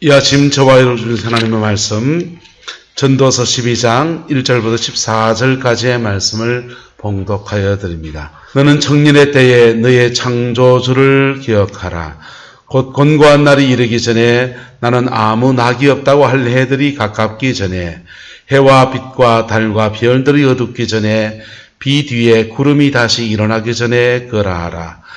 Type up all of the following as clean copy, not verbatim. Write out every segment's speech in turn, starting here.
이 아침 저와 여러분 하나님의 말씀 전도서 12장 1절부터 14절까지의 말씀을 봉독하여 드립니다. 너는 청년의 때에 너의 창조주를 기억하라. 곧 곤고한 날이 이르기 전에 나는 아무 낙이 없다고 할 해들이 가깝기 전에 해와 빛과 달과 별들이 어둡기 전에 비 뒤에 구름이 다시 일어나기 전에 그러하라.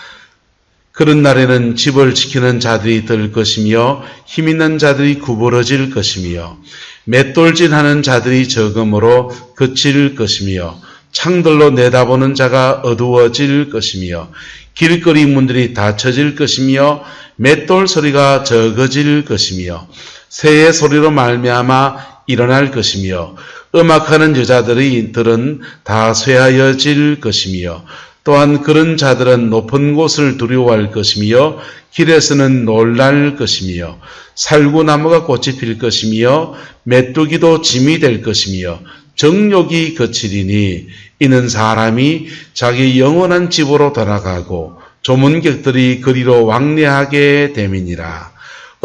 그런 날에는 집을 지키는 자들이 들 것이며 힘있는 자들이 구부러질 것이며 맷돌질하는 자들이 적음으로 그칠 것이며 창들로 내다보는 자가 어두워질 것이며 길거리 문들이 닫혀질 것이며 맷돌 소리가 적어질 것이며 새의 소리로 말미암아 일어날 것이며 음악하는 여자들은 다 쇠하여질 것이며 또한 그런 자들은 높은 곳을 두려워할 것이며 길에서는 놀랄 것이며 살구나무가 꽃이 필 것이며 메뚜기도 짐이 될 것이며 정욕이 거치리니 이는 사람이 자기 영원한 집으로 돌아가고 조문객들이 그리로 왕래하게 됨이니라.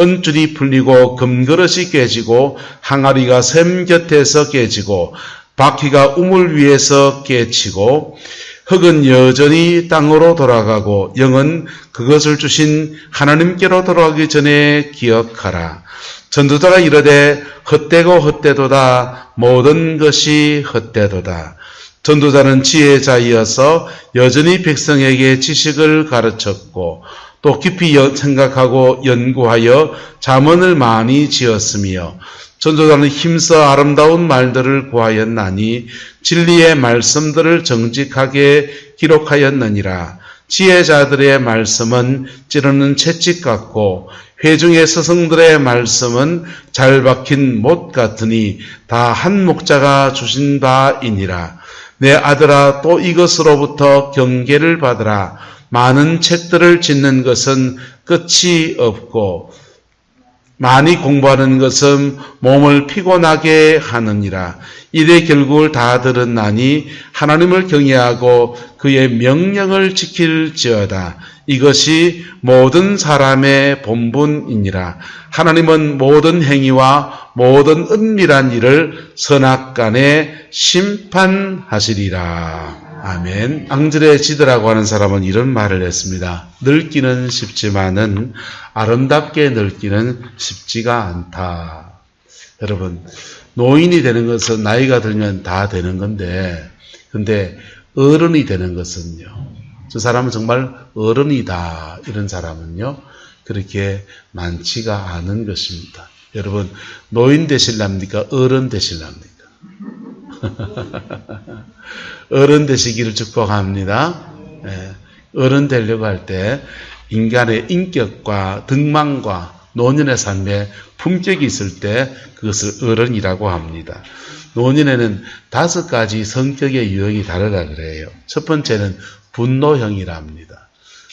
은줄이 풀리고 금그릇이 깨지고 항아리가 샘 곁에서 깨지고 바퀴가 우물 위에서 깨치고 흙은 여전히 땅으로 돌아가고 영은 그것을 주신 하나님께로 돌아가기 전에 기억하라. 전도자가 이르되 헛되고 헛되도다. 모든 것이 헛되도다. 전도자는 지혜자이어서 여전히 백성에게 지식을 가르쳤고 또 깊이 생각하고 연구하여 잠언을 많이 지었으며 전도자는 힘써 아름다운 말들을 구하였나니 진리의 말씀들을 정직하게 기록하였느니라. 지혜자들의 말씀은 찌르는 채찍 같고 회중의 스승들의 말씀은 잘 박힌 못 같으니 다 한 목자가 주신 바이니라. 내 아들아, 또 이것으로부터 경계를 받으라. 많은 책들을 짓는 것은 끝이 없고 많이 공부하는 것은 몸을 피곤하게 하느니라. 이래 결국을 다 들었나니 하나님을 경외하고 그의 명령을 지킬지어다. 이것이 모든 사람의 본분이니라. 하나님은 모든 행위와 모든 은밀한 일을 선악간에 심판하시리라. 아멘. 앙드레 지드라고 하는 사람은 이런 말을 했습니다. 늙기는 쉽지만은 아름답게 늙기는 쉽지가 않다. 여러분, 노인이 되는 것은 나이가 들면 다 되는 건데, 근데 어른이 되는 것은요, 저 사람은 정말 어른이다, 이런 사람은요, 그렇게 많지가 않은 것입니다. 여러분, 노인 되실랍니까? 어른 되실랍니까? 어른 되시기를 축복합니다. 어른 되려고 할 때 인간의 인격과 덕망과 노년의 삶에 품격이 있을 때 그것을 어른이라고 합니다. 노년에는 5가지 성격의 유형이 다르다 그래요. 첫 번째는 분노형이라 합니다.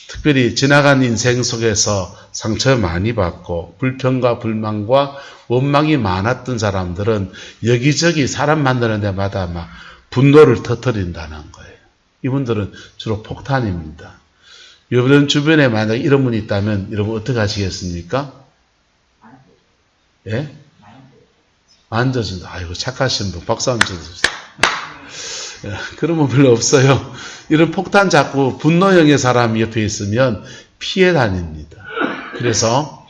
특별히 지나간 인생 속에서 상처 많이 받고 불평과 불만과 원망이 많았던 사람들은 여기저기 사람 만나는 데마다 막 분노를 터뜨린다는 거예요. 이분들은 주로 폭탄입니다. 여러분 주변에 만약 이런 분이 있다면 여러분 어떻게 하시겠습니까? 예? 앉아준다. 아이고 착하신 분 박수 한번 쳐주세요. 그런 분 별로 없어요. 이런 폭탄 잡고 분노형의 사람이 옆에 있으면 피해 다닙니다. 그래서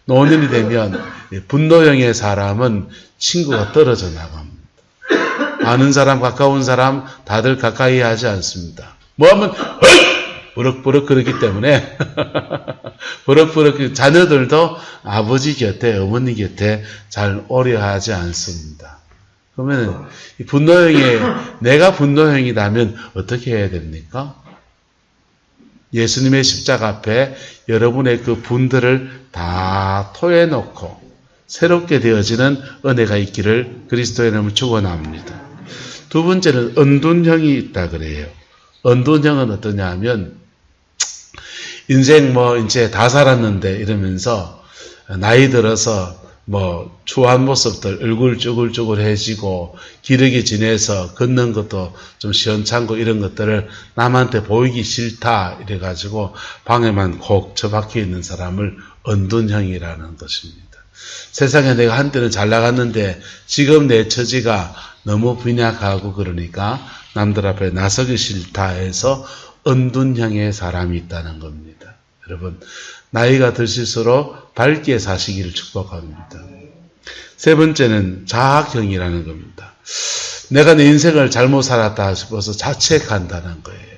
노년이 되면 분노형의 사람은 친구가 떨어져 나갑니다. 아는 사람, 가까운 사람 다들 가까이 하지 않습니다. 뭐하면 버럭버럭 그러기 때문에 버럭버럭 자녀들도 아버지 곁에 어머니 곁에 잘 오래 하지 않습니다. 그러면 내가 분노형이라면 어떻게 해야 됩니까? 예수님의 십자가 앞에 여러분의 그 분들을 다 토해놓고 새롭게 되어지는 은혜가 있기를 그리스도의 이름으로 축원합니다. 두 번째는 언둔형이 있다 그래요. 언둔형은 어떠냐 하면 인생 이제 다 살았는데 이러면서 나이 들어서 추한 모습들 얼굴 쭈글쭈글해지고 기력이 지내서 걷는 것도 좀 시원찮고 이런 것들을 남한테 보이기 싫다 이래가지고 방에만 콕 처박혀 있는 사람을 언둔형이라는 것입니다. 세상에 내가 한때는 잘 나갔는데 지금 내 처지가 너무 빈약하고 그러니까 남들 앞에 나서기 싫다 해서 언둔형의 사람이 있다는 겁니다. 여러분, 나이가 드실수록 밝게 사시기를 축복합니다. 세 번째는 자학형이라는 겁니다. 내가 내 인생을 잘못 살았다 싶어서 자책한다는 거예요.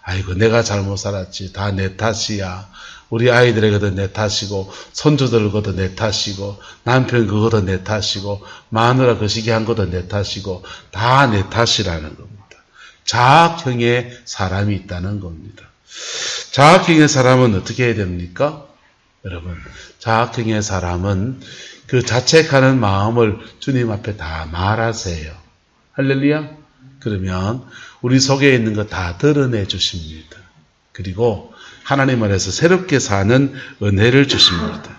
아이고, 내가 잘못 살았지. 다 내 탓이야. 우리 아이들에게도 내 탓이고, 손주들에게도 내 탓이고, 남편 그거도 내 탓이고, 마누라 그 시기 한 것도 내 탓이고, 다 내 탓이라는 겁니다. 자학형의 사람이 있다는 겁니다. 자학형의 사람은 어떻게 해야 됩니까? 여러분, 자학형의 사람은 그 자책하는 마음을 주님 앞에 다 말하세요. 할렐루야? 그러면 우리 속에 있는 거 다 드러내 주십니다. 그리고 하나님 안에서 새롭게 사는 은혜를 주십니다.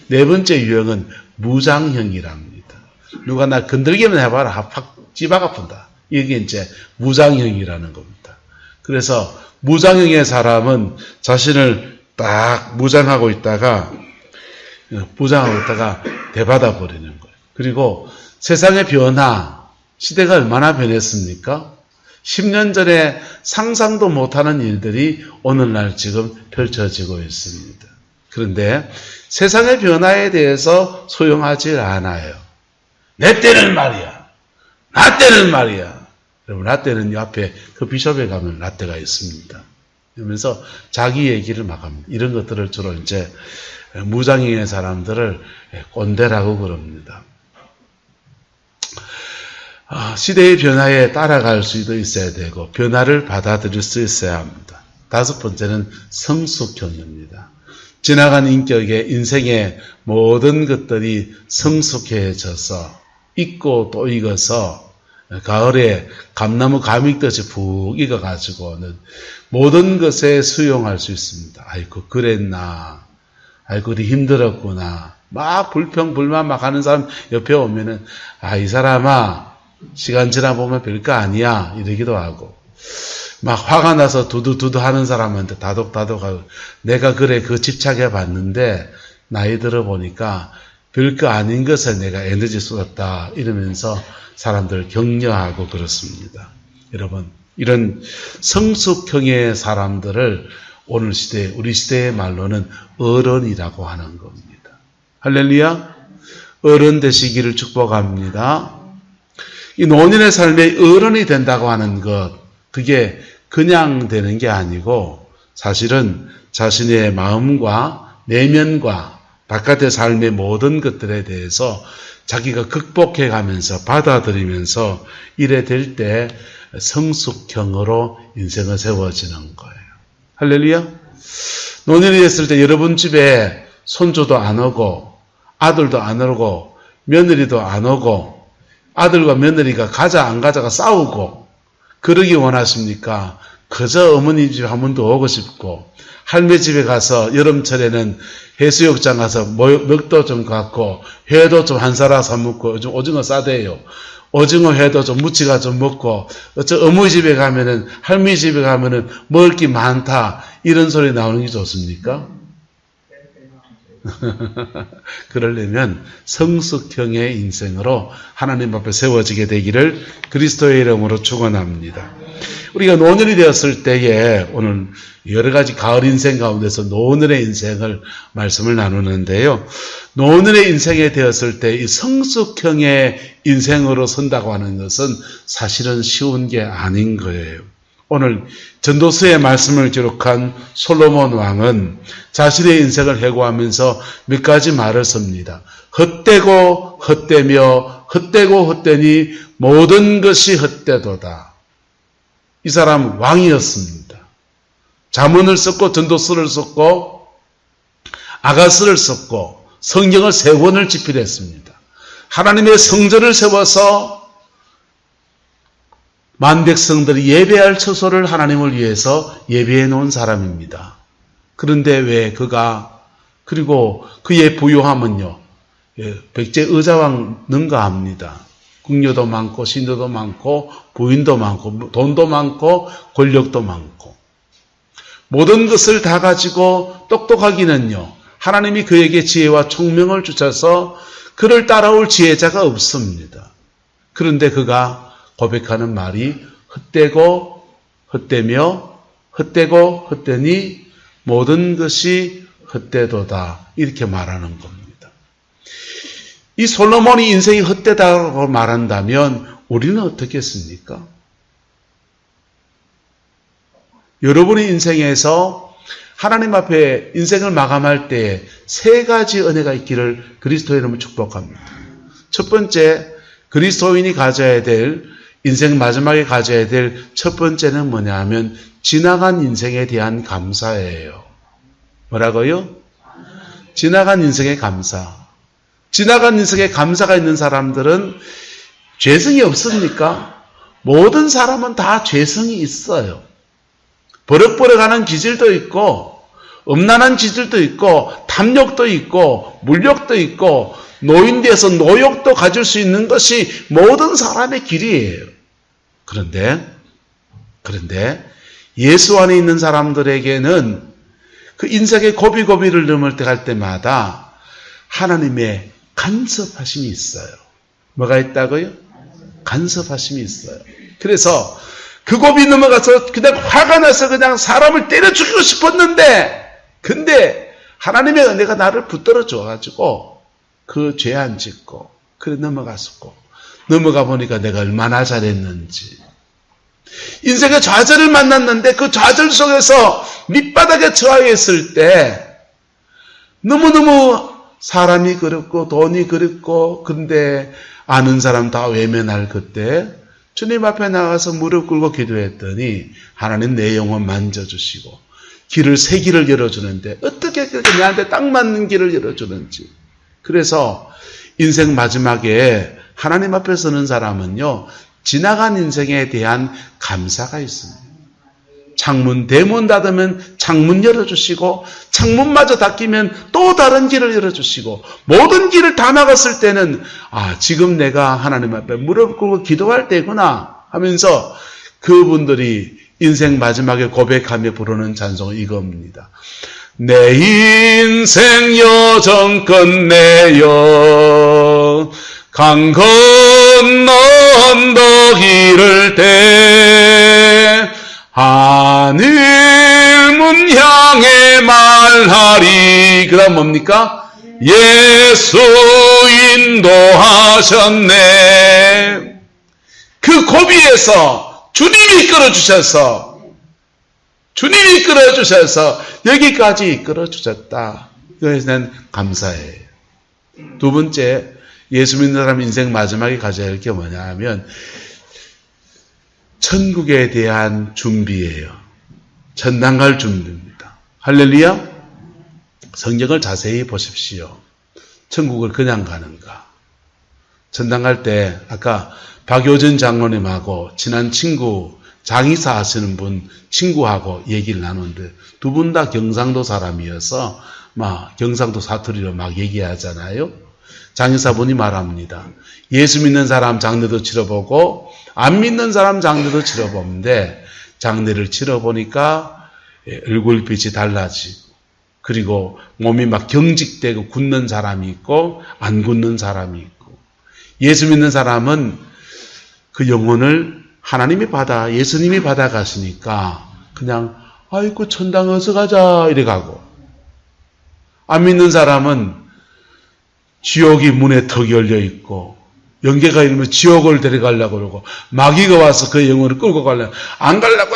네 번째 유형은 무장형이랍니다. 누가 나 건들기만 해봐라. 확 찌박 아픈다. 이게 이제 무장형이라는 겁니다. 그래서 무장형의 사람은 자신을 딱 무장하고 있다가 대받아 버리는 거예요. 그리고 세상의 변화, 시대가 얼마나 변했습니까? 10년 전에 상상도 못하는 일들이 오늘날 지금 펼쳐지고 있습니다. 그런데 세상의 변화에 대해서 소용하지 않아요. 내 때는 말이야. 나 때는 말이야. 여러분, 나 때는 옆에 그 비숍에 가면 나 때가 있습니다. 그러면서 자기 얘기를 막 합니다. 이런 것들을 주로 이제 무장형의 사람들을 꼰대라고 그럽니다. 시대의 변화에 따라갈 수도 있어야 되고 변화를 받아들일 수 있어야 합니다. 다섯 번째는 성숙형입니다. 지나간 인생의 모든 것들이 성숙해져서 익고 또 익어서 가을에 감나무 가믹듯이 푹 익어가지고는 모든 것에 수용할 수 있습니다. 아이고 그랬나, 아이고 우리 힘들었구나, 막 불평불만 막 하는 사람 옆에 오면은 이 사람아 시간 지나보면 별거 아니야 이러기도 하고, 막 화가 나서 두두두두 하는 사람한테 다독다독하고 내가 그래 그 집착해 봤는데 나이 들어보니까 별거 아닌 것에 내가 에너지 쏟았다 이러면서 사람들 격려하고 그렇습니다. 여러분, 이런 성숙형의 사람들을 오늘 시대, 우리 시대의 말로는 어른이라고 하는 겁니다. 할렐루야. 어른 되시기를 축복합니다. 이 노년의 삶에 어른이 된다고 하는 것, 그게 그냥 되는 게 아니고 사실은 자신의 마음과 내면과 바깥의 삶의 모든 것들에 대해서 자기가 극복해 가면서 받아들이면서 이래 될 때 성숙형으로 인생을 세워지는 거예요. 할렐루야. 노년이 됐을 때 여러분 집에 손주도 안 오고 아들도 안 오고 며느리도 안 오고 아들과 며느리가 가자 안 가자가 싸우고 그러기 원하십니까? 그저 어머니 집에 한 번 더 오고 싶고 할매 집에 가서 여름철에는 해수욕장 가서 먹도 좀 갖고 회도 좀 한 사라 사 먹고 요즘 오징어 싸대요. 오징어 회도 좀 무치가 좀 먹고 어머니 집에 가면은 할머니 집에 가면은 먹을 게 많다 이런 소리 나오는 게 좋습니까? 그러려면 성숙형의 인생으로 하나님 앞에 세워지게 되기를 그리스도의 이름으로 축원합니다. 우리가 노년이 되었을 때에 오늘 여러 가지 가을 인생 가운데서 노년의 인생을 말씀을 나누는데요. 노년의 인생에 되었을 때 이 성숙형의 인생으로 선다고 하는 것은 사실은 쉬운 게 아닌 거예요. 오늘 전도서의 말씀을 기록한 솔로몬 왕은 자신의 인생을 회고하면서 몇 가지 말을 씁니다. 헛되고 헛되며 헛되고 헛되니 모든 것이 헛되도다. 이 사람은 왕이었습니다. 자문을 썼고 전도서를 썼고 아가서를 썼고 성경을 3권을 집필했습니다. 하나님의 성전을 세워서 만백성들이 예배할 처소를 하나님을 위해서 예배해 놓은 사람입니다. 그런데 왜 그가, 그리고 그의 부유함은요, 백제 의자왕 능가합니다. 궁녀도 많고 신도도 많고 부인도 많고 돈도 많고 권력도 많고 모든 것을 다 가지고 똑똑하기는요 하나님이 그에게 지혜와 총명을 주셔서 그를 따라올 지혜자가 없습니다. 그런데 그가 고백하는 말이 헛되고 헛되며 헛되고 헛되니 모든 것이 헛되도다, 이렇게 말하는 겁니다. 이 솔로몬이 인생이 헛되다고 말한다면 우리는 어떻겠습니까? 여러분의 인생에서 하나님 앞에 인생을 마감할 때 세 가지 은혜가 있기를 그리스도의 이름으로 축복합니다. 첫 번째, 그리스도인이 가져야 될, 인생 마지막에 가져야 될 첫 번째는 뭐냐 하면 지나간 인생에 대한 감사예요. 뭐라고요? 지나간 인생의 감사. 지나간 인생에 감사가 있는 사람들은 죄성이 없습니까? 모든 사람은 다 죄성이 있어요. 버럭버럭하는 기질도 있고, 음란한 기질도 있고, 탐욕도 있고, 물욕도 있고, 노인돼서 노욕도 가질 수 있는 것이 모든 사람의 길이에요. 그런데 예수 안에 있는 사람들에게는 그 인생의 고비고비를 넘을 때 갈 때마다 하나님의 간섭하심이 있어요. 뭐가 있다고요? 간섭하심이 있어요. 그래서 그 고비 넘어가서 그냥 화가 나서 그냥 사람을 때려 죽이고 싶었는데, 근데 하나님의 은혜가 나를 붙들어 줘가지고 그 죄 안 짓고 그래 넘어갔었고, 넘어가 보니까 내가 얼마나 잘했는지. 인생의 좌절을 만났는데 그 좌절 속에서 밑바닥에 처해 있을 때 너무너무 사람이 그렇고 돈이 그렇고, 근데 아는 사람 다 외면할 그때 주님 앞에 나가서 무릎 꿇고 기도했더니 하나님 내 영혼 만져주시고 새 길을 열어주는데 어떻게 그렇게 내한테 딱 맞는 길을 열어주는지. 그래서 인생 마지막에 하나님 앞에 서는 사람은요, 지나간 인생에 대한 감사가 있습니다. 대문 닫으면 창문 열어주시고, 창문마저 닫히면 또 다른 길을 열어주시고, 모든 길을 다 막았을 때는 지금 내가 하나님 앞에 무릎 꿇고 기도할 때구나 하면서 그분들이 인생 마지막에 고백하며 부르는 찬송은 이겁니다. 내 인생 여정 끝내어 강 건너 언덕 이를 때 하늘 문 향해 말하리. 그 다음 뭡니까? 예수 인도하셨네. 그 고비에서 주님이 이끌어주셔서 여기까지 이끌어주셨다. 이것에는 감사해요. 두 번째, 예수 믿는 사람 인생 마지막에 가져야 할 게 뭐냐 하면 천국에 대한 준비예요. 천당 갈 준비입니다. 할렐루야. 성경을 자세히 보십시오. 천국을 그냥 가는가? 천당 갈 때 아까 박효전 장로님하고 친한 친구, 장의사 하시는 분 친구하고 얘기를 나누는데 두 분 다 경상도 사람이어서 경상도 사투리로 얘기하잖아요. 장의사분이 말합니다. 예수 믿는 사람 장례도 치러보고 안 믿는 사람 장례도 치러보는데 장례를 치러보니까 얼굴빛이 달라지고, 그리고 몸이 경직되고 굳는 사람이 있고 안 굳는 사람이 있고, 예수 믿는 사람은 그 영혼을 하나님이 예수님이 받아가시니까 그냥 아이고 천당 어서 가자 이래 가고, 안 믿는 사람은 지옥이 문에 턱 열려 있고 영계가 이르면 지옥을 데려가려고 그러고 마귀가 와서 그 영혼을 끌고 가려고 안 가려고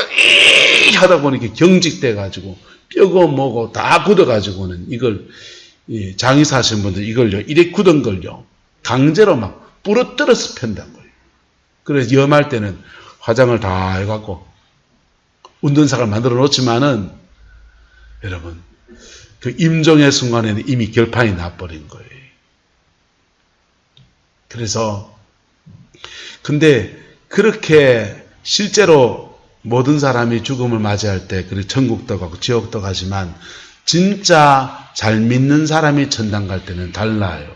하다 보니까 경직돼 가지고 뼈고 뭐고 다 굳어 가지고는 이걸 장의사 하신 분들 이걸요 이래 굳은 걸요 강제로 부러뜨려서 편단 거예요. 그래서 염할 때는 화장을 다 해갖고 운동상을 만들어 놓지만은 여러분 그 임종의 순간에는 이미 결판이 나버린 거예요. 그래서 근데 그렇게 실제로 모든 사람이 죽음을 맞이할 때 그리고 천국도 가고 지옥도 가지만 진짜 잘 믿는 사람이 천당 갈 때는 달라요.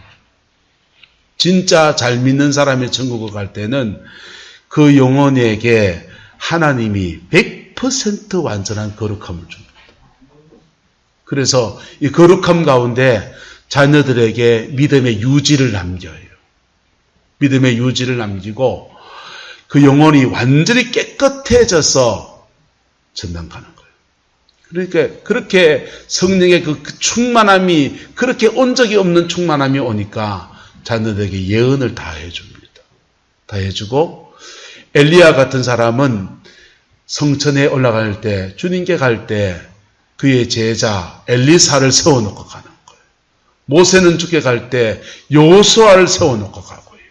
진짜 잘 믿는 사람이 천국을 갈 때는 그 영혼에게 하나님이 100% 완전한 거룩함을 줍니다. 그래서 이 거룩함 가운데 자녀들에게 믿음의 유지를 남겨요. 믿음의 유지를 남기고 그 영혼이 완전히 깨끗해져서 전당 가는 거예요. 그러니까 그렇게 성령의 그 충만함이 그렇게 온 적이 없는 충만함이 오니까 자녀들에게 예언을 다 해줍니다. 다 해주고 엘리야 같은 사람은 성천에 올라갈 때 주님께 갈 때 그의 제자 엘리사를 세워놓고 가는 거예요. 모세는 죽게 갈 때 여호수아를 세워놓고 가고요.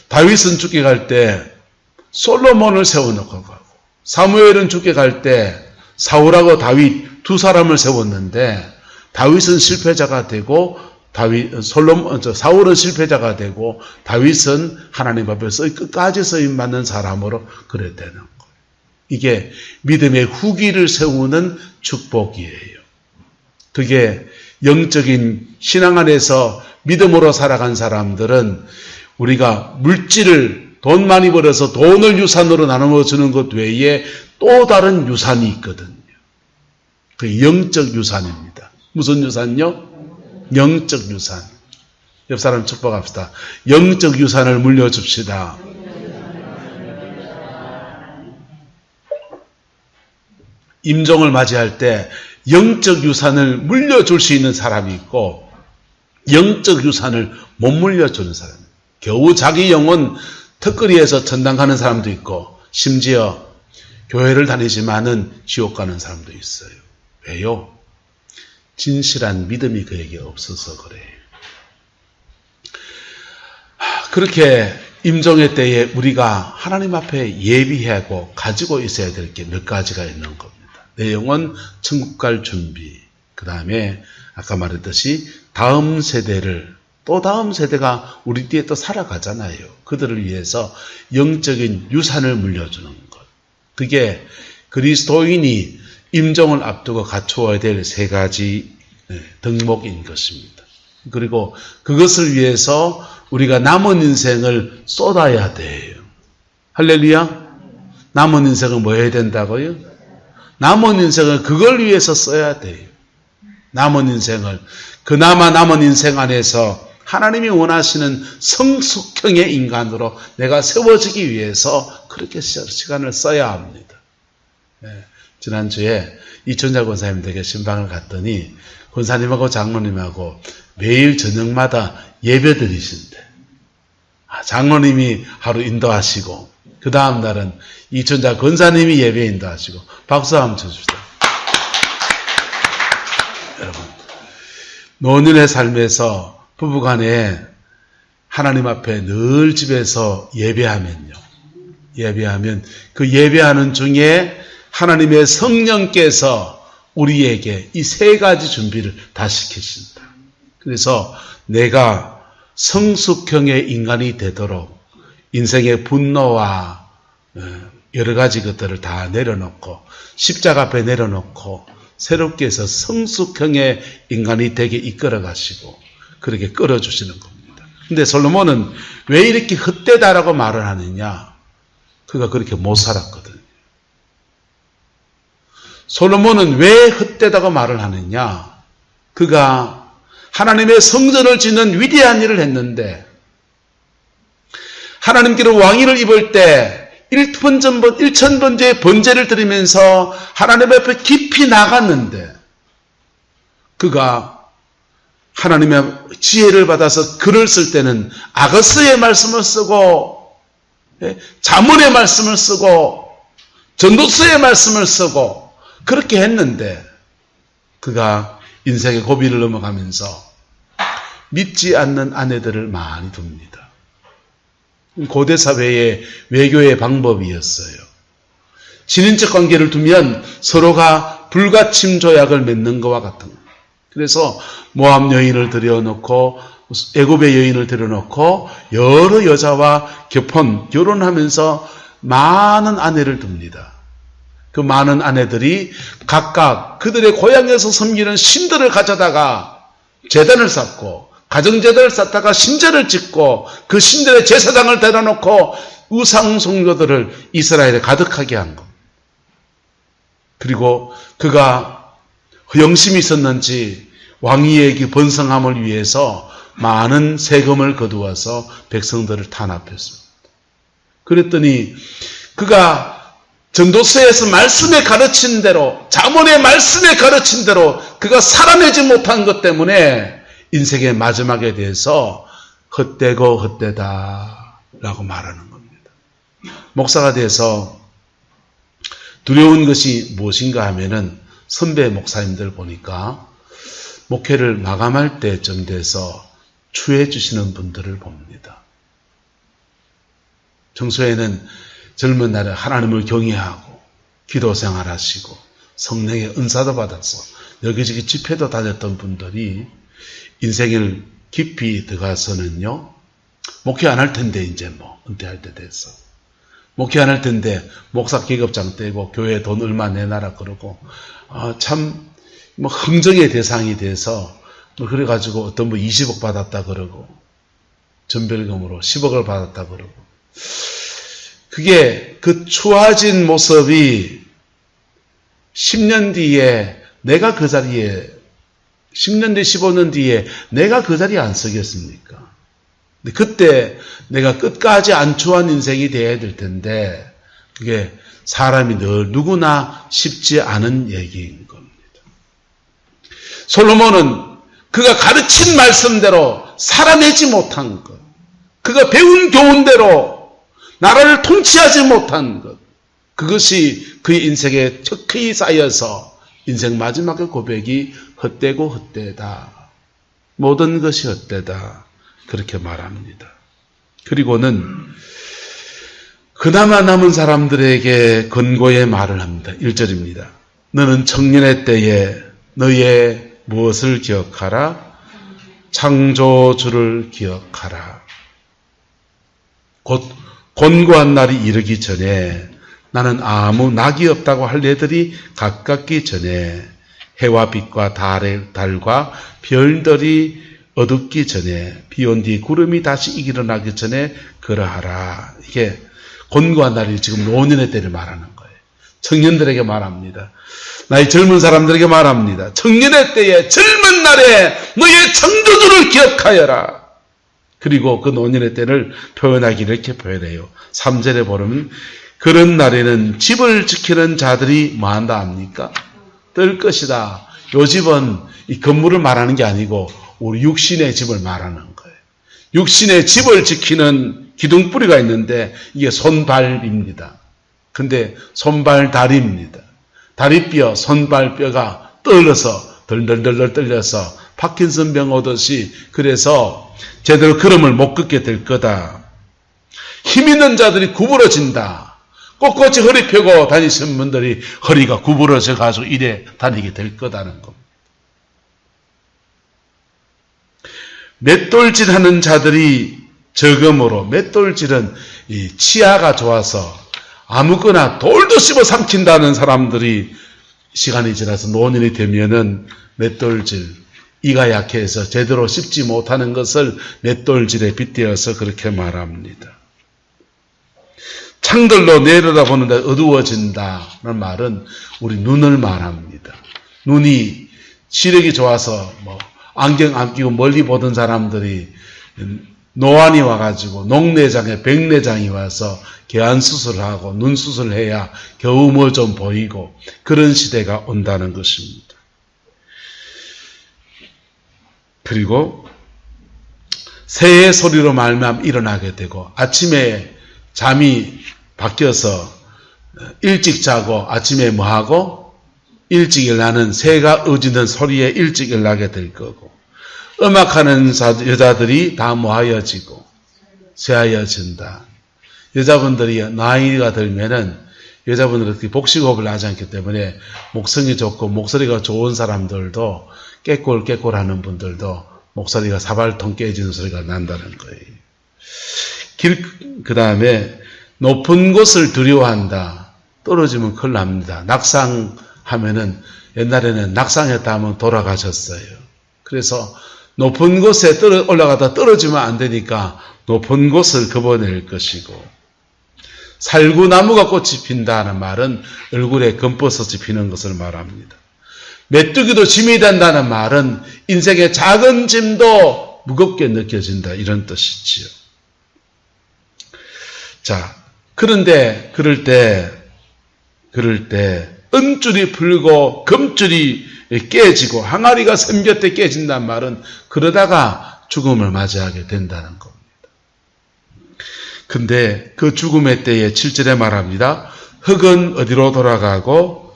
다윗은 죽게 갈 때 솔로몬을 세워놓고 가고 사무엘은 죽게 갈 때 사울하고 다윗 두 사람을 세웠는데 다윗은 실패자가 되고 사울은 실패자가 되고 다윗은 하나님 앞에서 끝까지 쓰임받는 사람으로 그래 되는 거예요. 이게 믿음의 후기를 세우는 축복이에요. 그게 영적인 신앙 안에서 믿음으로 살아간 사람들은 우리가 물질을 돈 많이 벌어서 돈을 유산으로 나누어 주는 것 외에 또 다른 유산이 있거든요. 그 영적 유산입니다. 무슨 유산요? 영적 유산. 옆 사람 축복합시다. 영적 유산을 물려줍시다. 임종을 맞이할 때 영적 유산을 물려줄 수 있는 사람이 있고 영적 유산을 못 물려주는 사람. 겨우 자기 영혼 턱걸이에서 전당 가는 사람도 있고 심지어 교회를 다니지만은 지옥 가는 사람도 있어요. 왜요? 진실한 믿음이 그에게 없어서 그래요. 그렇게 임종의 때에 우리가 하나님 앞에 예비하고 가지고 있어야 될 게 몇 가지가 있는 겁니다. 내 영혼 천국 갈 준비, 그 다음에 아까 말했듯이 다음 세대를, 또 다음 세대가 우리 뒤에 또 살아가잖아요. 그들을 위해서 영적인 유산을 물려주는 것. 그게 그리스도인이 임종을 앞두고 갖추어야 될 세 가지 덕목인 것입니다. 그리고 그것을 위해서 우리가 남은 인생을 쏟아야 돼요. 할렐루야. 남은 인생을 뭐 해야 된다고요? 남은 인생을 그걸 위해서 써야 돼요. 남은 인생을, 그나마 남은 인생 안에서 하나님이 원하시는 성숙형의 인간으로 내가 세워지기 위해서 그렇게 시간을 써야 합니다. 지난주에 이천자 권사님 댁에 신방을 갔더니 권사님하고 장로님하고 매일 저녁마다 예배 드리신대. 장로님이 하루 인도하시고 그 다음 날은 이천자 권사님이 예배 인도하시고 박수 한번 쳐줍시다. 여러분, 노년의 삶에서 부부간에 하나님 앞에 늘 집에서 예배하면요. 예배하면 그 예배하는 중에 하나님의 성령께서 우리에게 이 세 가지 준비를 다 시키신다. 그래서 내가 성숙형의 인간이 되도록 인생의 분노와 여러 가지 것들을 다 내려놓고 십자가 앞에 내려놓고 새롭게 해서 성숙형의 인간이 되게 이끌어 가시고 그렇게 끌어주시는 겁니다. 근데 솔로몬은 왜 이렇게 헛되다라고 말을 하느냐? 그가 그렇게 못 살았거든요. 솔로몬은 왜 헛되다고 말을 하느냐? 그가 하나님의 성전을 짓는 위대한 일을 했는데 하나님께로 왕위를 입을 때 1000번째의 번제를 드리면서 하나님 앞에 깊이 나갔는데 그가 하나님의 지혜를 받아서 글을 쓸 때는 아거스의 말씀을 쓰고 자문의 말씀을 쓰고 전도서의 말씀을 쓰고 그렇게 했는데 그가 인생의 고비를 넘어가면서 믿지 않는 아내들을 많이 둡니다. 고대 사회의 외교의 방법이었어요. 친인척 관계를 두면 서로가 불가침 조약을 맺는 것과 같은 거예요. 그래서 모압 여인을 들여놓고 애굽의 여인을 들여놓고 여러 여자와 결혼하면서 많은 아내를 둡니다. 그 많은 아내들이 각각 그들의 고향에서 섬기는 신들을 가져다가 제단을 쌓고 가정제단을 쌓다가 신전을 짓고 그 신들의 제사장을 데려놓고 우상 숭배들을 이스라엘에 가득하게 한 것. 그리고 그가 영심이 있었는지 왕위의 번성함을 위해서 많은 세금을 거두어서 백성들을 탄압했습니다. 그랬더니 그가 전도서에서 말씀에 가르친 대로, 잠언의 말씀에 가르친 대로 그가 살아내지 못한 것 때문에 인생의 마지막에 대해서 헛되고 헛되다 라고 말하는 겁니다. 목사가 돼서 두려운 것이 무엇인가 하면은 선배 목사님들 보니까 목회를 마감할 때쯤 돼서 추해 주시는 분들을 봅니다. 평소에는 젊은 날에 하나님을 경외하고 기도 생활하시고 성령의 은사도 받아서 여기저기 집회도 다녔던 분들이 인생을 깊이 들어가서는요, 목회 안 할 텐데 이제 뭐 은퇴할 때 돼서 목회 안 할 텐데 목사 계급장 떼고 교회 돈 얼마 내놔라 그러고 참 뭐 흥정의 대상이 돼서 뭐 그래가지고 어떤 분 20억 받았다 그러고 전별금으로 10억을 받았다 그러고, 그게 그 추워진 모습이 10년 뒤에 내가 그 자리에 10년 뒤 15년 뒤에 내가 그 자리에 안 서겠습니까? 근데 그때 내가 끝까지 안추한 인생이 돼야 될 텐데 그게 사람이 늘 누구나 쉽지 않은 얘기인 겁니다. 솔로몬은 그가 가르친 말씀대로 살아내지 못한 것, 그가 배운 교훈대로 나라를 통치하지 못한 것, 그것이 그의 인생에 척히 쌓여서 인생 마지막의 고백이 헛되고 헛되다, 모든 것이 헛되다, 그렇게 말합니다. 그리고는 그나마 남은 사람들에게 권고의 말을 합니다. 1절입니다. 너는 청년의 때에 너의 무엇을 기억하라? 창조주를 기억하라. 곧 권고한 날이 이르기 전에, 나는 아무 낙이 없다고 할 애들이 가깝기 전에, 해와 빛과 달과 별들이 어둡기 전에, 비온 뒤 구름이 다시 일어나기 전에 그러하라. 이게 권고한 날이 지금 노년의 때를 말하는 거예요. 청년들에게 말합니다. 나이 젊은 사람들에게 말합니다. 청년의 때에, 젊은 날에 너의 창조주를 기억하여라. 그리고 그 노년의 때를 표현하기 이렇게 표현해요. 3절에 보면 그런 날에는 집을 지키는 자들이 뭐한다 합니까? 뜰 것이다. 요 집은 이 건물을 말하는 게 아니고 우리 육신의 집을 말하는 거예요. 육신의 집을 지키는 기둥뿌리가 있는데 이게 손발입니다. 근데 손발다리입니다. 다리뼈, 손발뼈가 떨어서 덜덜덜 떨려서 파킨슨병 오듯이, 그래서 제대로 걸음을 못 걷게 될 거다. 힘 있는 자들이 구부러진다. 꼿꼿이 허리 펴고 다니시는 분들이 허리가 구부러져 가지고 이래 다니게 될 거다는 겁니다. 맷돌질하는 자들이 적음으로, 맷돌질은 이 치아가 좋아서 아무거나 돌도 씹어 삼킨다는 사람들이 시간이 지나서 노년이 되면은 맷돌질, 이가 약해서 제대로 씹지 못하는 것을 맷돌질에 빗대어서 그렇게 말합니다. 창들로 내려다보는데 어두워진다는 말은 우리 눈을 말합니다. 눈이 시력이 좋아서 뭐 안경 안 끼고 멀리 보던 사람들이 노안이 와가지고 녹내장에 백내장이 와서 개안 수술하고 눈 수술해야 겨우 뭐 좀 보이고, 그런 시대가 온다는 것입니다. 그리고 새의 소리로 말미암아 일어나게 되고, 아침에 잠이 바뀌어서 일찍 자고 아침에 뭐하고 일찍 일어나는 새가 어짖는 소리에 일찍 일어나게 될 거고, 음악하는 여자들이 다 모아여지고 새하여진다. 여자분들이 나이가 들면은 여자분들은 복식호흡을 하지 않기 때문에 목성이 좋고 목소리가 좋은 사람들도 깨꼴깨꼴 하는 분들도 목소리가 사발통 깨지는 소리가 난다는 거예요. 그 다음에 높은 곳을 두려워한다. 떨어지면 큰일 납니다. 낙상하면은, 옛날에는 낙상했다 하면 돌아가셨어요. 그래서 높은 곳에 올라가다 떨어지면 안 되니까 높은 곳을 접어낼 것이고, 살구나무가 꽃이 핀다는 말은 얼굴에 검버섯이 피는 것을 말합니다. 메뚜기도 짐이 된다는 말은 인생의 작은 짐도 무겁게 느껴진다, 이런 뜻이지요. 자, 그런데 그럴 때 은줄이 풀고 금줄이 깨지고 항아리가 샘곁에 깨진다는 말은 그러다가 죽음을 맞이하게 된다는 겁니다. 근데 그 죽음의 때에 7절에 말합니다. 흙은 어디로 돌아가고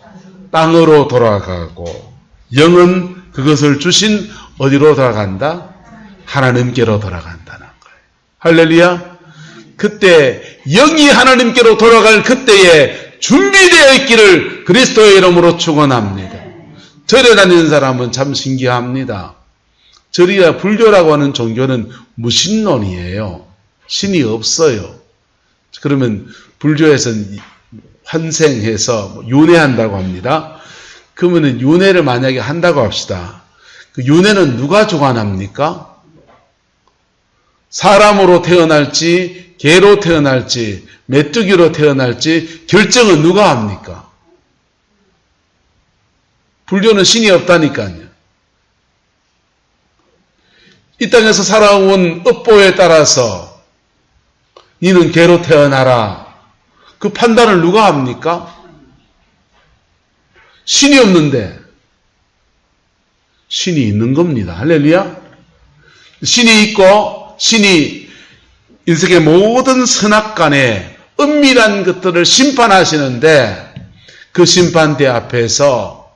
땅으로 돌아가고 영은 그것을 주신 어디로 돌아간다? 하나님께로 돌아간다는 거예요. 할렐루야. 그때 영이 하나님께로 돌아갈 그때에 준비되어 있기를 그리스도의 이름으로 축원합니다. 절에 다니는 사람은 참 신기합니다. 절이야 불교라고 하는 종교는 무신론이에요. 신이 없어요. 그러면 불교에서는 환생해서 윤회한다고 합니다. 그러면 윤회를 만약에 한다고 합시다. 그 윤회는 누가 주관합니까? 사람으로 태어날지 개로 태어날지 메뚜기로 태어날지 결정은 누가 합니까? 불교는 신이 없다니까요. 이 땅에서 살아온 업보에 따라서 너는 개로 태어나라. 그 판단을 누가 합니까? 신이 없는데 신이 있는 겁니다. 할렐루야. 신이 있고 신이 인생의 모든 선악간에 은밀한 것들을 심판하시는데 그 심판대 앞에서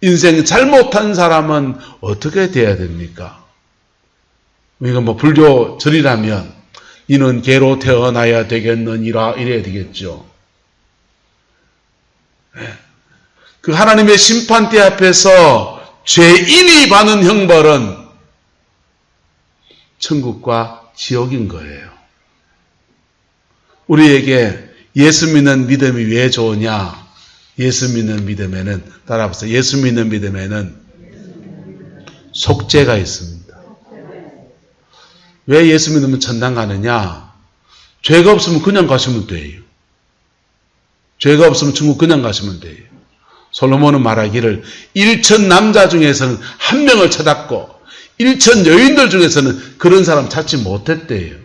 인생 잘못한 사람은 어떻게 돼야 됩니까? 우리가 불교 절이라면 이는 개로 태어나야 되겠느니라 이래야 되겠죠. 그 하나님의 심판대 앞에서 죄인이 받는 형벌은 천국과 지옥인 거예요. 우리에게 예수 믿는 믿음이 왜 좋으냐? 예수 믿는 믿음에는, 따라합시다. 예수 믿는 믿음에는 속죄가 있습니다. 왜 예수 믿으면 천당 가느냐? 죄가 없으면 그냥 가시면 돼요. 죄가 없으면 천국 그냥 가시면 돼요. 솔로몬은 말하기를 1천 남자 중에서는 한 명을 찾았고 1천 여인들 중에서는 그런 사람 찾지 못했대요.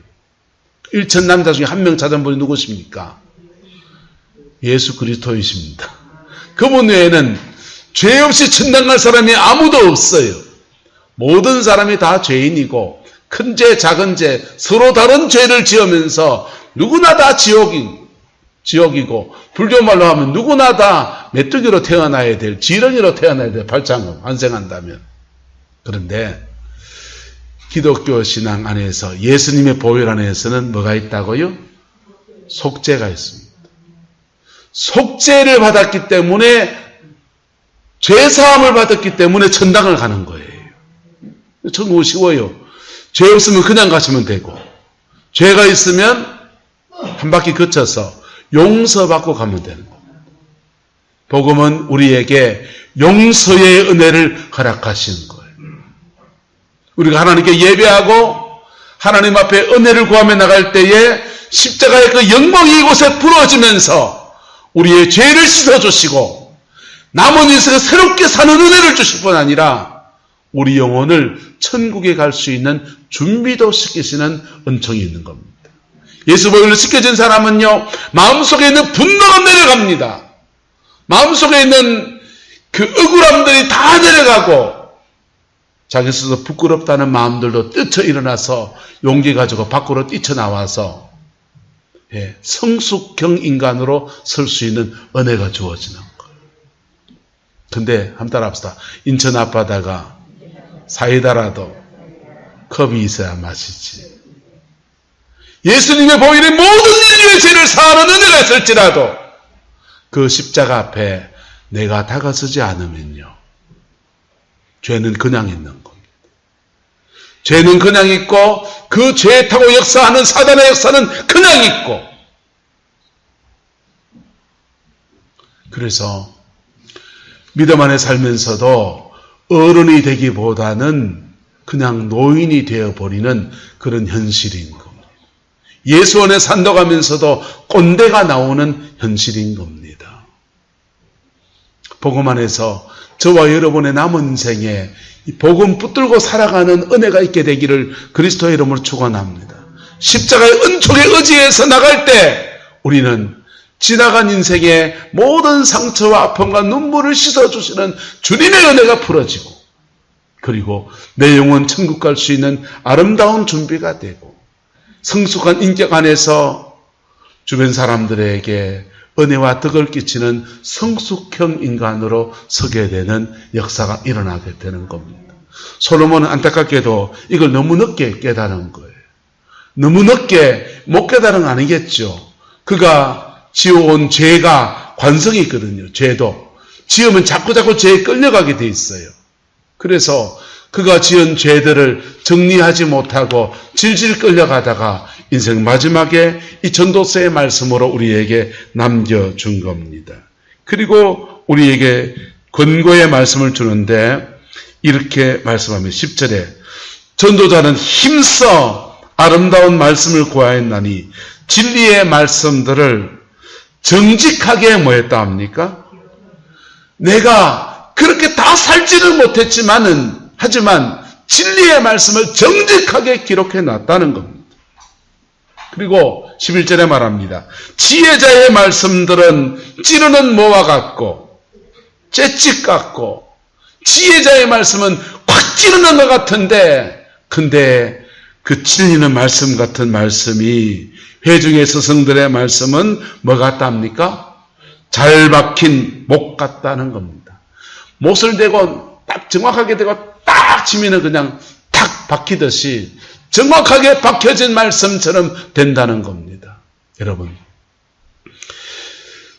1천 남자 중에 한 명 찾은 분이 누구십니까? 예수 그리스도이십니다. 그분 외에는 죄 없이 천당 갈 사람이 아무도 없어요. 모든 사람이 다 죄인이고 큰 죄, 작은 죄, 서로 다른 죄를 지으면서 누구나 다 지옥이고 불교 말로 하면 누구나 다 메뚜기로 태어나야 될, 지렁이로 태어나야 될 발장금 환생한다면. 그런데 기독교 신앙 안에서 예수님의 보혈 안에서는 뭐가 있다고요? 속죄가 있습니다. 속죄를 받았기 때문에 죄사함을 받았기 때문에 천당을 가는 거예요. 천국은 쉬워요. 죄 없으면 그냥 가시면 되고 죄가 있으면 한 바퀴 거쳐서 용서받고 가면 되는 겁니다. 복음은 우리에게 용서의 은혜를 허락하시는 거예요. 우리가 하나님께 예배하고 하나님 앞에 은혜를 구하며 나갈 때에 십자가의 그 영광이 이곳에 부러지면서 우리의 죄를 씻어주시고 남은 인생을 새롭게 사는 은혜를 주실 뿐 아니라 우리 영혼을 천국에 갈 수 있는 준비도 시키시는 은총이 있는 겁니다. 예수 보혈로 씻겨진 사람은요, 마음속에 있는 분노가 내려갑니다. 마음속에 있는 그 억울함들이 다 내려가고 자기 스스로 부끄럽다는 마음들도 뛰쳐 일어나서 용기 가지고 밖으로 뛰쳐나와서 성숙형 인간으로 설 수 있는 은혜가 주어지는 거예요. 근데 한번 따라합시다. 인천 앞바다가 사이다라도 컵이 있어야 마시지. 예수님의 보혈이 모든 인류의 죄를 사하는 은혜가 있을지라도 그 십자가 앞에 내가 다가서지 않으면요, 죄는 그냥 있는 겁니다. 죄는 그냥 있고 그 죄 타고 역사하는 사단의 역사는 그냥 있고, 그래서 믿음 안에 살면서도 어른이 되기보다는 그냥 노인이 되어버리는 그런 현실인 겁니다. 예수 안에 산다가면서도 꼰대가 나오는 현실인 겁니다. 복음 안에서 저와 여러분의 남은 인생에 이 복음 붙들고 살아가는 은혜가 있게 되기를 그리스도의 이름으로 축원합니다. 십자가의 은총에 의지해서 나갈 때 우리는 지나간 인생의 모든 상처와 아픔과 눈물을 씻어주시는 주님의 은혜가 풀어지고, 그리고 내 영혼 천국 갈 수 있는 아름다운 준비가 되고, 성숙한 인격 안에서 주변 사람들에게 은혜와 덕을 끼치는 성숙형 인간으로 서게 되는 역사가 일어나게 되는 겁니다. 솔로몬은 안타깝게도 이걸 너무 늦게 깨달은 거예요. 너무 늦게 못 깨달은 거 아니겠죠. 그가 지어온 죄가 관성이 있거든요. 죄도. 지으면 자꾸 죄에 끌려가게 돼 있어요. 그래서 그가 지은 죄들을 정리하지 못하고 질질 끌려가다가 인생 마지막에 이 전도서의 말씀으로 우리에게 남겨준 겁니다. 그리고 우리에게 권고의 말씀을 주는데 이렇게 말씀하면 10절에 전도자는 힘써 아름다운 말씀을 구하였나니 진리의 말씀들을 정직하게 뭐했다 합니까? 내가 그렇게 다 살지는 하지만 진리의 말씀을 정직하게 기록해 놨다는 겁니다. 그리고 11절에 말합니다. 지혜자의 말씀들은 찌르는 모와 같고 채찍 같고, 지혜자의 말씀은 확 찌르는 것 같은데, 근데 그 찔리는 말씀 같은 말씀이 회중의 스승들의 말씀은 뭐 같답니까? 잘 박힌 못 같다는 겁니다. 못을 대고 딱 정확하게 대고 딱 치면은 그냥 탁 박히듯이 정확하게 박혀진 말씀처럼 된다는 겁니다. 여러분,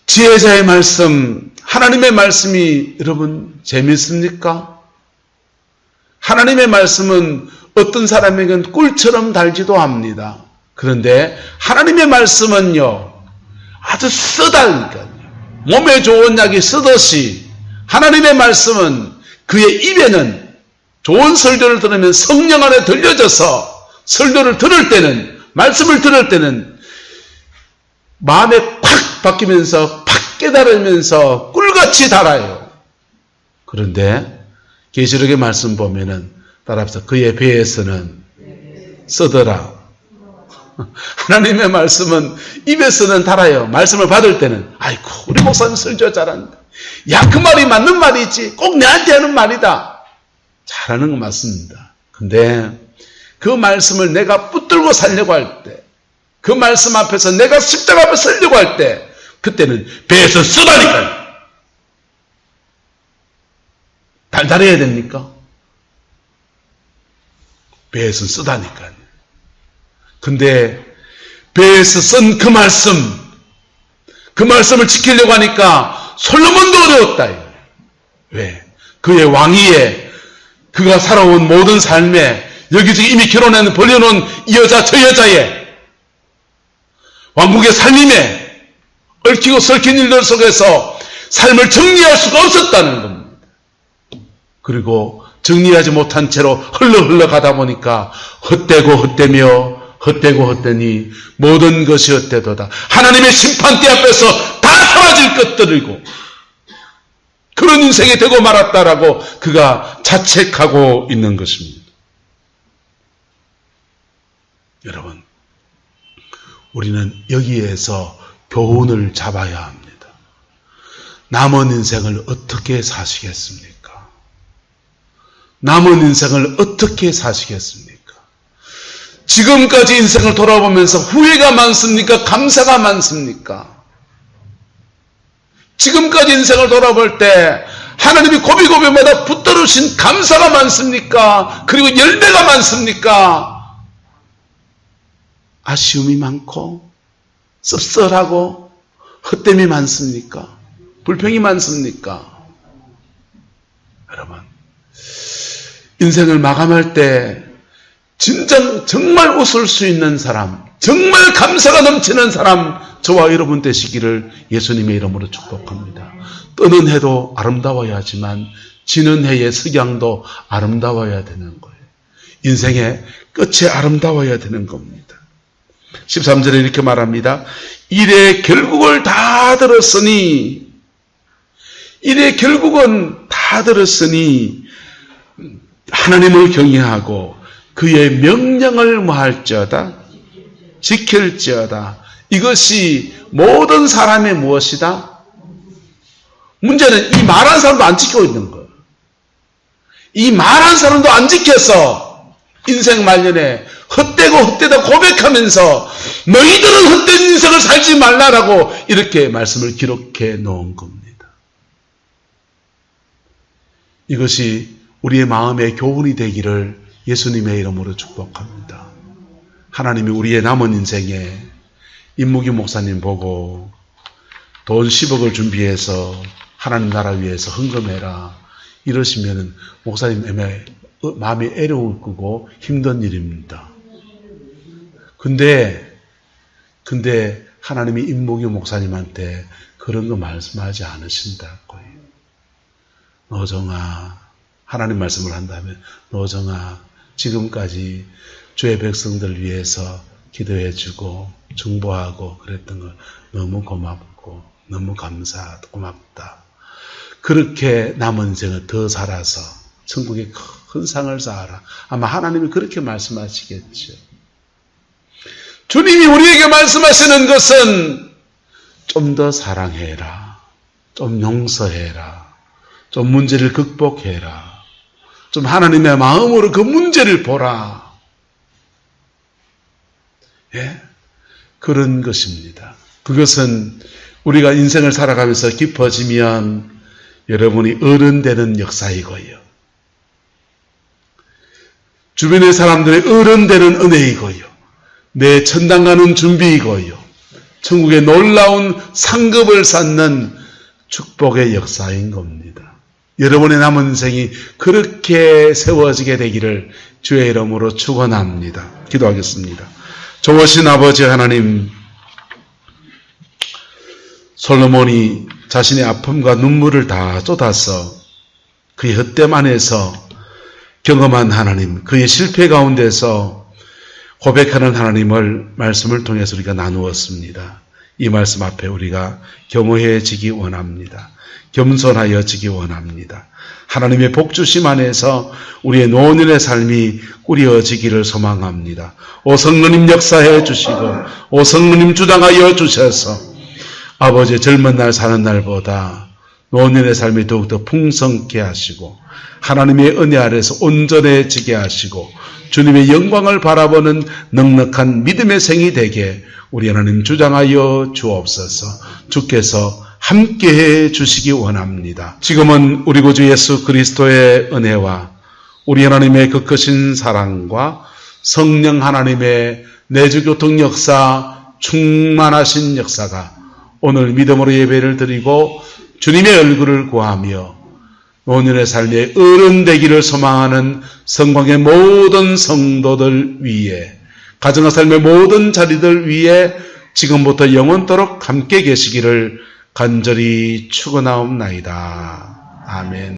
지혜자의 말씀, 하나님의 말씀이 여러분 재밌습니까? 하나님의 말씀은 어떤 사람에게는 꿀처럼 달지도 합니다. 그런데 하나님의 말씀은요, 아주 쓰다니까요. 몸에 좋은 약이 쓰듯이 하나님의 말씀은 그의 입에는 좋은 설교를 들으면 성령 안에 들려져서 설교를 들을 때는, 말씀을 들을 때는 마음에 팍 박히면서 팍 깨달으면서 꿀같이 달아요. 그런데 계시록의 말씀 보면은 따라서 그의 배에서는 쓰더라. 하나님의 말씀은 입에서는 달아요. 말씀을 받을 때는 아이고 우리 목사님 설교 잘한다. 야, 그 말이 맞는 말이지. 꼭 내한테 하는 말이다. 잘하는 거 맞습니다. 근데 그 말씀을 내가 붙들고 살려고 할 때, 그 말씀 앞에서 내가 십자가 앞에 서려고 할 때, 그때는 배에서 쓰다니까요. 달달해야 됩니까? 배에서 쓰다니까요. 근데 배에서 쓴 그 말씀을 지키려고 하니까 솔로몬도 어려웠다. 왜? 그의 왕위에, 그가 살아온 모든 삶에, 여기저기 이미 결혼해서 벌려놓은 이 여자 저 여자의 왕국의 살림에 얽히고 설킨 일들 속에서 삶을 정리할 수가 없었다는 겁니다. 그리고 정리하지 못한 채로 흘러 가다 보니까 헛되고 헛되니 모든 것이 헛되도다. 하나님의 심판대 앞에서 다 사라질 것들이고 그런 인생이 되고 말았다라고 그가 자책하고 있는 것입니다. 여러분, 우리는 여기에서 교훈을 잡아야 합니다. 남은 인생을 어떻게 사시겠습니까? 남은 인생을 어떻게 사시겠습니까? 지금까지 인생을 돌아보면서 후회가 많습니까? 감사가 많습니까? 지금까지 인생을 돌아볼 때 하나님이 고비고비마다 붙들으신 감사가 많습니까? 그리고 열매가 많습니까? 아쉬움이 많고 씁쓸하고 헛됨이 많습니까? 불평이 많습니까? 여러분, 인생을 마감할 때 정말 웃을 수 있는 사람, 정말 감사가 넘치는 사람, 저와 여러분 되시기를 예수님의 이름으로 축복합니다. 뜨는 해도 아름다워야 하지만 지는 해의 석양도 아름다워야 되는 거예요. 인생의 끝이 아름다워야 되는 겁니다. 13절에 이렇게 말합니다. 일의 결국을 다 들었으니 이래 결국은 다 들었으니 하나님을 경외하고 그의 명령을 뭐할지어다? 지킬지어다. 이것이 모든 사람의 무엇이다? 문제는 이 말한 사람도 안 지키고 있는 거예요. 이 말한 사람도 안 지켜서 인생 말년에 헛되다 고백하면서 너희들은 헛된 인생을 살지 말라라고 이렇게 말씀을 기록해 놓은 겁니다. 이것이 우리의 마음의 교훈이 되기를 예수님의 이름으로 축복합니다. 하나님이 우리의 남은 인생에 임무규 목사님 보고 돈 10억을 준비해서 하나님 나라 위해서 헌금해라 이러시면은 목사님 마음이 애로울 거고 힘든 일입니다. 근데 하나님이 임무규 목사님한테 그런 거 말씀하지 않으신다고요. 노정아, 하나님 말씀을 한다면 노정아, 지금까지 주의 백성들 위해서 기도해주고 중보하고 그랬던 거 너무 고맙고 너무 고맙다. 그렇게 남은 인생을 더 살아서 천국에 큰 상을 쌓아라. 아마 하나님이 그렇게 말씀하시겠죠. 주님이 우리에게 말씀하시는 것은 좀 더 사랑해라. 좀 용서해라. 좀 문제를 극복해라. 좀 하나님의 마음으로 그 문제를 보라. 예? 그런 것입니다. 그것은 우리가 인생을 살아가면서 깊어지면 여러분이 어른 되는 역사이고요. 주변의 사람들의 어른 되는 은혜이고요. 내 천당 가는 준비이고요. 천국의 놀라운 상급을 쌓는 축복의 역사인 겁니다. 여러분의 남은 인생이 그렇게 세워지게 되기를 주의 이름으로 축원합니다. 기도하겠습니다. 좋으신 아버지 하나님, 솔로몬이 자신의 아픔과 눈물을 다 쏟아서 그의 헛됨 안에서 경험한 하나님, 그의 실패 가운데서 고백하는 하나님을 말씀을 통해서 우리가 나누었습니다. 이 말씀 앞에 우리가 겸허해지기 원합니다. 겸손하여지기 원합니다. 하나님의 복주심 안에서 우리의 노년의 삶이 꾸려지기를 소망합니다. 오 성령님 역사해 주시고 오 성령님 주장하여 주셔서 아버지의 젊은 날 사는 날보다 노년의 삶이 더욱더 풍성케 하시고 하나님의 은혜 아래서 온전해지게 하시고 주님의 영광을 바라보는 넉넉한 믿음의 생이 되게 우리 하나님 주장하여 주옵소서. 주께서 함께해 주시기 원합니다. 지금은 우리 구주 예수 그리스도의 은혜와 우리 하나님의 그 크신 사랑과 성령 하나님의 내주교통 역사 충만하신 역사가 오늘 믿음으로 예배를 드리고 주님의 얼굴을 구하며 노년의 삶의 어른 되기를 소망하는 성광의 모든 성도들 위에 가정의 삶의 모든 자리들 위에 지금부터 영원토록 함께 계시기를 간절히 축원하옵나이다. 아멘.